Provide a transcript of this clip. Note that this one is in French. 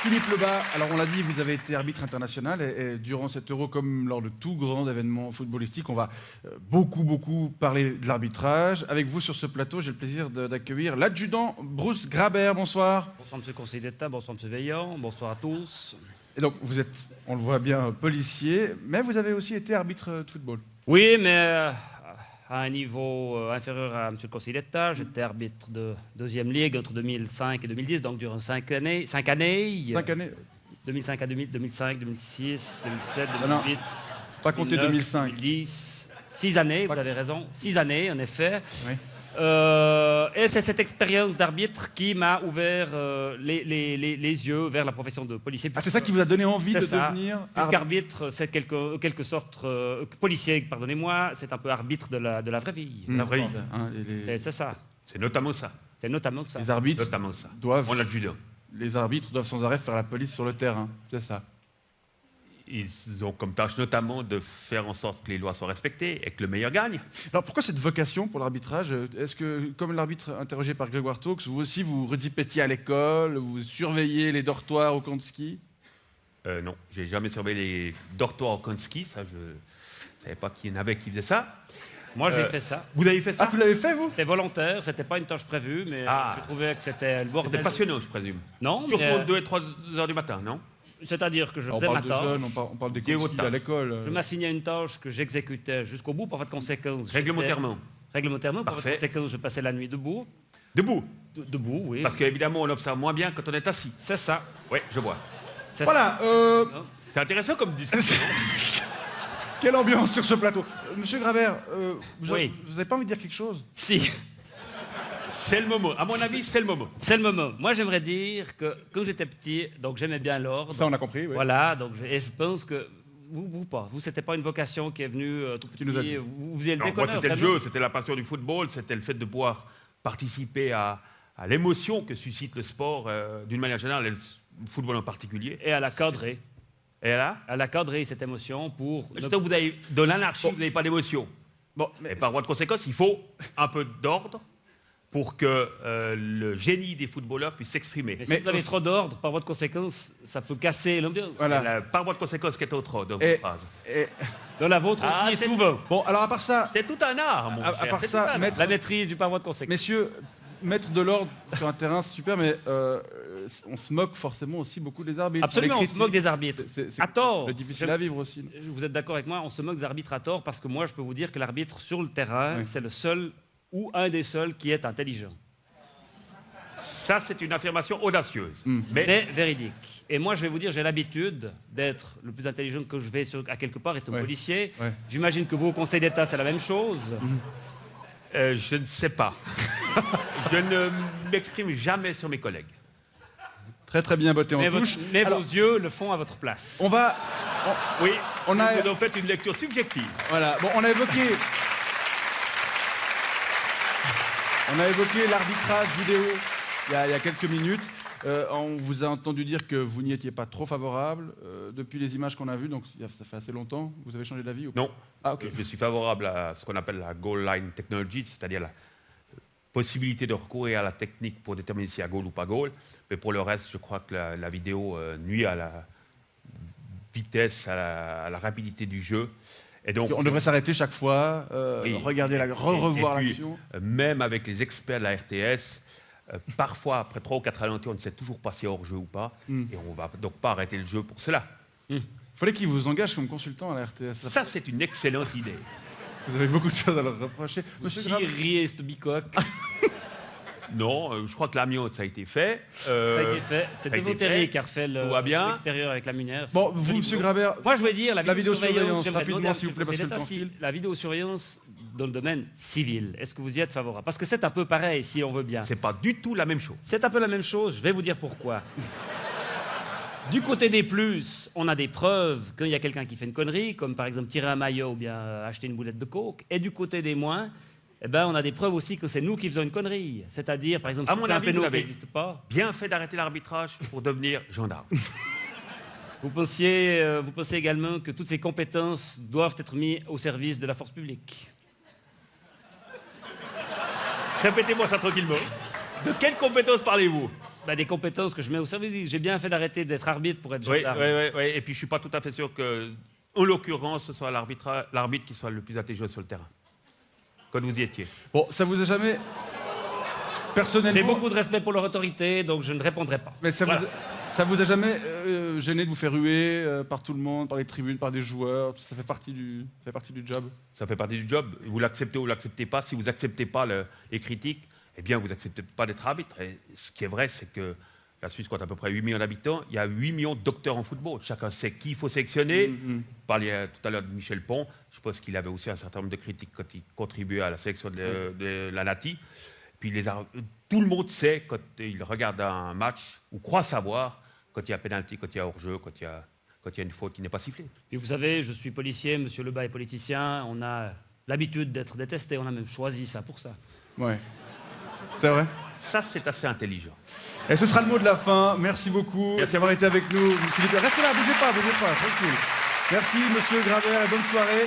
Philippe Lebas, alors on l'a dit, vous avez été arbitre international et durant cet Euro, comme lors de tout grand événement footballistique, on va beaucoup parler de l'arbitrage. Avec vous sur ce plateau, j'ai le plaisir d'accueillir l'adjudant Bruce Grabert. Bonsoir. Bonsoir Monsieur le Conseiller d'État, bonsoir Monsieur Veillant, bonsoir à tous. Et donc vous êtes, on le voit bien, policier, mais vous avez aussi été arbitre de football. Oui, mais à un niveau inférieur à Monsieur le Conseiller d'État, j'étais arbitre de deuxième ligue entre 2005 et 2010, donc durant 5 années. 5 années 2005 à 2005, 2006, 2007, 2008. Non, pas compter 2009, 2005. 2010. 6 années, vous avez raison. 6 années, en effet. Oui. Et c'est cette expérience d'arbitre qui m'a ouvert les yeux vers la profession de policier. Ah, c'est ça qui vous a donné envie de ça. devenir Puisqu'arbitre, c'est quelque sorte... policier, pardonnez-moi, c'est un peu arbitre de la vraie vie. La vraie vie. Hein, C'est ça. C'est notamment ça. C'est notamment ça. les arbitres Notamment ça. doivent, On a le judo. les arbitres doivent sans arrêt faire la police sur le terrain. C'est ça. Ils ont comme tâche notamment de faire en sorte que les lois soient respectées et que le meilleur gagne. Alors pourquoi cette vocation pour l'arbitrage? Est-ce que, comme l'arbitre interrogé par Grégoire Taux, vous aussi vous redipétiez à l'école, vous surveillez les dortoirs au camp de ski? Non, j'ai jamais surveillé les dortoirs au camp de ski, ça je ne savais pas qu'il y en avait qui faisaient ça. Moi, j'ai fait ça. Vous avez fait ça? Ah, vous l'avez fait, vous? C'était volontaire, c'était pas une tâche prévue, mais je trouvais que c'était le bordel. C'était passionnant, je présume. Non, Surtout mais, aux 2 et 3 heures du matin, non? c'est-à-dire que je On faisais ma parle de tâche. jeunes, on parle des Qui est camps de votre ski à tâche? l'école. Je m'assignais une tâche que j'exécutais jusqu'au bout, par voie de conséquence. Réglementairement. Réglementairement, par voie de Parfait. conséquence, je passais la nuit debout. Debout. Debout, oui. Parce qu'évidemment, on observe moins bien quand on est assis. C'est ça. Oui, je vois. C'est Voilà, C'est intéressant comme discussion. quelle ambiance sur ce plateau. Monsieur Grabert, vous Oui. n'avez pas envie de dire quelque chose? Si, C'est le moment. À mon avis, c'est le moment. c'est le moment. Moi, j'aimerais dire que quand j'étais petit, donc j'aimais bien l'ordre. Ça, on a compris, oui. Voilà, donc et je pense que vous pas. Vous, c'était pas une vocation qui est venue tout petit. nous a dit. Vous y êtes Non, moi, déconneur, c'était le vraiment. jeu, c'était la passion du football, c'était le fait de pouvoir participer à l'émotion que suscite le sport d'une manière générale, et le football en particulier. Et à la cadrer. Et là, À la cadrer cette émotion pour... justement, vous avez de l'anarchie, vous n'avez pas d'émotion. Bon, mais Et par voie de conséquence, il faut un peu d'ordre pour que le génie des footballeurs puisse s'exprimer. Mais si vous avez trop d'ordre, par voie de conséquence, ça peut casser l'ambiance. voilà. Par voie de conséquence, qu'est autre dans Et- votre phrase? Et- Dans la vôtre Ah, aussi, c'est- souvent. bon, alors à part ça, C'est tout un art, mon À cher. part c'est ça, tout un art. maître- La maîtrise du par voie de conséquence. messieurs, mettre de l'ordre sur un terrain, c'est super, mais on se moque forcément aussi beaucoup des arbitres. Absolument, on se moque des arbitres. C'est À tort. le difficile à vivre aussi. Vous êtes d'accord avec moi, on se moque des arbitres à tort parce que moi, je peux vous dire que l'arbitre sur le terrain, Oui. c'est le seul ou un des seuls qui est intelligent. Ça, c'est une affirmation audacieuse. Mais véridique. Et moi, je vais vous dire, j'ai l'habitude d'être le plus intelligent que je vais à quelque part, être un Ouais. policier. Ouais. J'imagine que vous, au Conseil d'État, c'est la même chose. Je ne sais pas. Je ne m'exprime jamais sur mes collègues. Très bien botté en Mais, touche. mais Alors, vos yeux le font à votre place. on va... Oui, On a- vous en faites une lecture subjective. Voilà, bon, on a évoqué l'arbitrage vidéo il y a quelques minutes. On vous a entendu dire que vous n'y étiez pas trop favorable depuis les images qu'on a vues, donc ça fait assez longtemps. Vous avez changé d'avis ou pas? Non. Ah, ok. Je suis favorable à ce qu'on appelle la goal line technology, c'est-à-dire la possibilité de recourir à la technique pour déterminer s'il y a goal ou pas goal. Mais pour le reste, je crois que la vidéo nuit à la vitesse, à la rapidité du jeu. Et donc, On devrait s'arrêter chaque fois, Oui. regarder revoir et puis, l'action. Même avec les experts de la RTS, parfois, après 3 ou 4 ralentis, on ne sait toujours pas si hors jeu ou pas. Et on ne va donc pas arrêter le jeu pour cela. Il fallait qu'ils vous engagent comme consultant à la RTS. Ça, c'est une excellente idée. Vous avez beaucoup de choses à leur reprocher. Monsieur Si Grab- riez ce bicoque, Non, je crois que l'amiante, ça a été fait. ça a été fait. ça a C'était été Vauthéry fait. qui a refait Tout va bien. l'extérieur avec la munière. Bon, vous, Joli monsieur boulot. Grabert, Moi, je vais dire la La vidéosurveillance. vidéosurveillance, j'aimerais rapidement, demander à s'il vous plaît, Monsieur parce que le le temps Conseiller d'État si la vidéosurveillance dans le domaine civil, est-ce que vous y êtes favorable? Parce que c'est un peu pareil, si on veut bien. C'est pas du tout la même chose. C'est un peu la même chose, je vais vous dire pourquoi. Du côté des plus, on a des preuves quand il y a quelqu'un qui fait une connerie, comme par exemple tirer un maillot ou bien acheter une boulette de coke. Et du côté des moins, eh ben, on a des preuves aussi que c'est nous qui faisons une connerie. C'est-à-dire, par exemple, À si mon c'est un avis, péno vous qui avez- n'existe pas, Bien fait d'arrêter l'arbitrage pour devenir gendarme. vous pensez également que toutes ces compétences doivent être mises au service de la force publique. Répétez-moi ça tranquillement. De quelles compétences parlez-vous? des compétences que je mets au service. J'ai bien fait d'arrêter d'être arbitre pour être Oui, gendarme. oui. Et puis je ne suis pas tout à fait sûr que, en l'occurrence, ce soit l'arbitre qui soit le plus intelligent sur le terrain. Quand vous y étiez. Bon, ça vous a jamais... Personnellement... J'ai beaucoup de respect pour leur autorité, donc je ne répondrai pas. Mais ça, Voilà. ça vous a jamais gêné de vous faire huer par tout le monde, par les tribunes, par des joueurs? Ça fait partie du job. Ça fait partie du job. Vous l'acceptez ou vous ne l'acceptez pas. Si vous n'acceptez pas les critiques, eh bien, vous n'acceptez pas d'être arbitre. Et ce qui est vrai, c'est que la Suisse compte à peu près 8 millions d'habitants. Il y a 8 millions de docteurs en football. Chacun sait qui il faut sélectionner. Vous parliez tout à l'heure de Michel Pont. Je pense qu'il avait aussi un certain nombre de critiques quand il contribuait à la sélection de la Nati. Puis tout le monde sait quand il regarde un match, ou croit savoir, quand il y a pénalty, quand il y a hors-jeu, quand il y a une faute qui n'est pas sifflée. Et vous savez, je suis policier, Monsieur Lebas est politicien. On a l'habitude d'être détesté. On a même choisi ça pour ça. Ouais. C'est vrai. Ça, c'est assez intelligent. Et ce sera le mot de la fin. Merci beaucoup d'avoir été avec nous. Philippe. Restez là, bougez pas, tranquille. Merci, monsieur Gravert, et bonne soirée.